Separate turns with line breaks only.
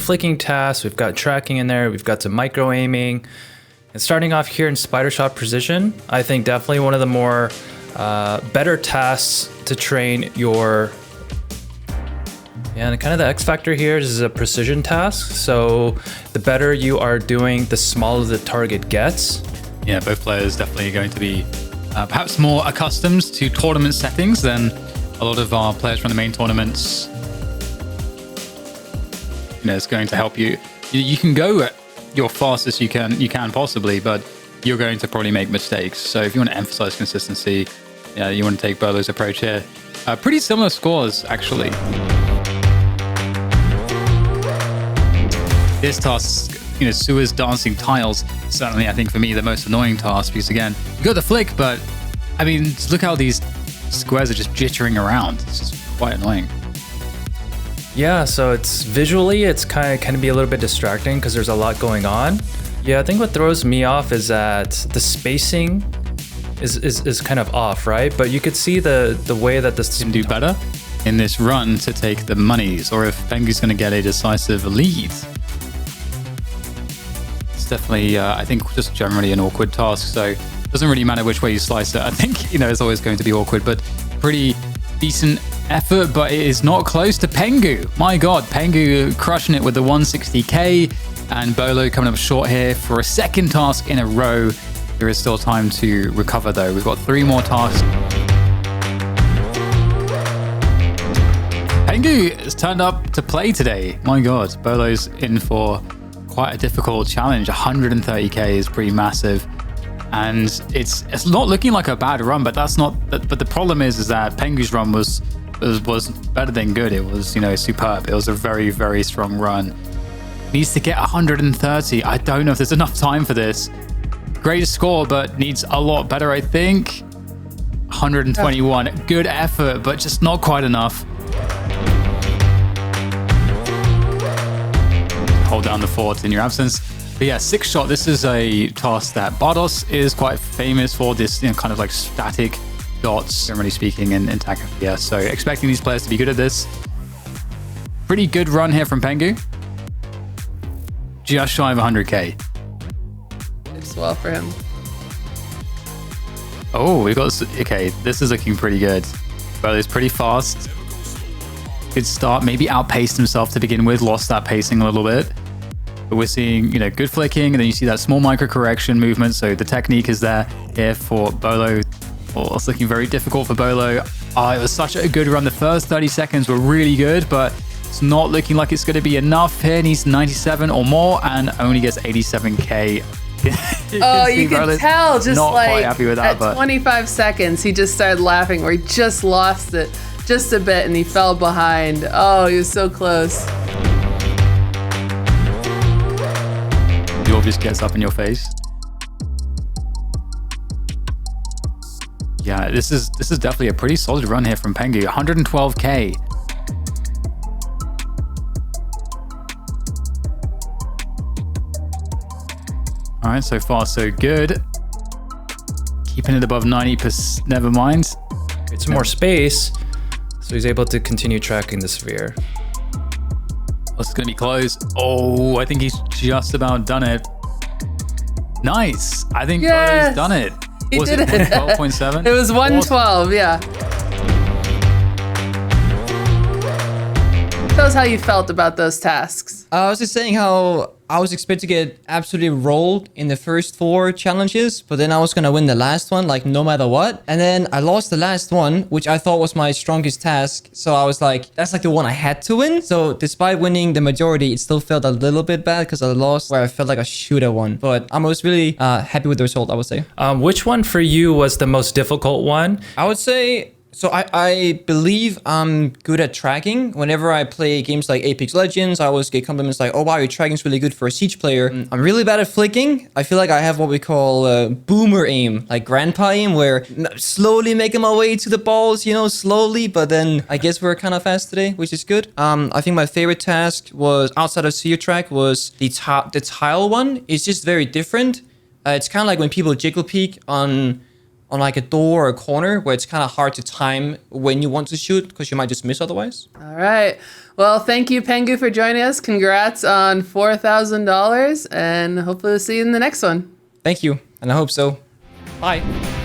flicking tasks, we've got tracking in there, we've got some micro aiming. And starting off here in Spidershot Precision, I think definitely one of the more better tasks to train your... Yeah, and kind of the X factor here is a precision task. So the better you are doing, the smaller the target gets.
Yeah, both players definitely going to be perhaps more accustomed to tournament settings than a lot of our players from the main tournaments. You know, it's going to help you. You can go at your fastest you can possibly, but you're going to probably make mistakes. So if you want to emphasize consistency, yeah, you want to take Beaulo's approach here. Pretty similar scores, actually. This task, you know, Sua's dancing tiles, certainly I think for me the most annoying task, because again, you got the flick, but I mean, just look how these squares are just jittering around. It's just quite annoying.
Yeah, so it's visually, it's kind of be a little bit distracting because there's a lot going on. Yeah, I think what throws me off is that the spacing is kind of off, right? But you could see the way that this
can do better in this run to take the monies, or if Pengu's going to get a decisive lead. Definitely, I think, just generally an awkward task. So it doesn't really matter which way you slice it. I think, you know, it's always going to be awkward, but pretty decent effort, but it is not close to Pengu. My God, Pengu crushing it with the 160k, and Beaulo coming up short here for a second task in a row. There is still time to recover though. We've got 3 more tasks. Pengu has turned up to play today. My God, Beaulo's in for quite a difficult challenge. 130k is pretty massive, and it's not looking like a bad run, but that's not. But the problem is that Pengu's run was better than good. It was, you know, superb. It was a very, very strong run. Needs to get 130. I don't know if there's enough time for this. Great score, but needs a lot better, I think. 121. Good effort, but just not quite enough. Hold down the fort in your absence. But yeah, 6 shot. This is a task that Bardos is quite famous for. This, you know, kind of like static dots, generally speaking, in tag FPS. So expecting these players to be good at this. Pretty good run here from Pengu. Just shy of 100k.
It's well for him.
Oh, we got... Okay, this is looking pretty good. But it's pretty fast. Good start. Maybe outpaced himself to begin with. Lost that pacing a little bit. But we're seeing, you know, good flicking, and then you see that small micro correction movement. So the technique is there here for Beaulo. Oh, it's looking very difficult for Beaulo. Oh, it was such a good run. The first 30 seconds were really good, but it's not looking like it's going to be enough here. Needs 97 or more and only gets 87k.
You can tell, just
not
like
quite happy with that,
at
but
25 seconds, he just started laughing, where he just lost it just a bit and he fell behind. Oh, he was so close.
It just gets up in your face. Yeah, this is definitely a pretty solid run here from Pengu. 112k. All right, so far so good. Keeping it above 90%. Never mind.
It's more space, so he's able to continue tracking the sphere.
It's going to be close. Oh, I think he's just about done it. Nice. I think
Yes!
Beaulo's done it.
He
Was
did
it
it.
112.7?
It was 112, yeah. Tell us how you felt about those tasks.
I was just saying how I was expected to get absolutely rolled in the first 4 challenges, but then I was gonna win the last one, like no matter what. And then I lost the last one, which I thought was my strongest task. So I was like, that's like the one I had to win. So despite winning the majority, it still felt a little bit bad because I lost where I felt like I should have won. But I was really happy with the result, I would say.
Which one for you was the most difficult one?
I would say... So I believe I'm good at tracking. Whenever I play games like Apex Legends, I always get compliments like, oh wow, your tracking's really good for a Siege player. I'm really bad at flicking. I feel like I have what we call boomer aim, like grandpa aim, where slowly making my way to the balls, you know, slowly. But then I guess we're kind of fast today, which is good. I think my favorite task was, outside of Spheretrack, was the tile one. It's just very different. It's kind of like when people jiggle peek on on like a door or a corner where it's kind of hard to time when you want to shoot because you might just miss otherwise.
All right. Well, thank you, Pengu, for joining us. Congrats on $4,000, and hopefully we'll see you in the next one.
Thank you, and I hope so. Bye.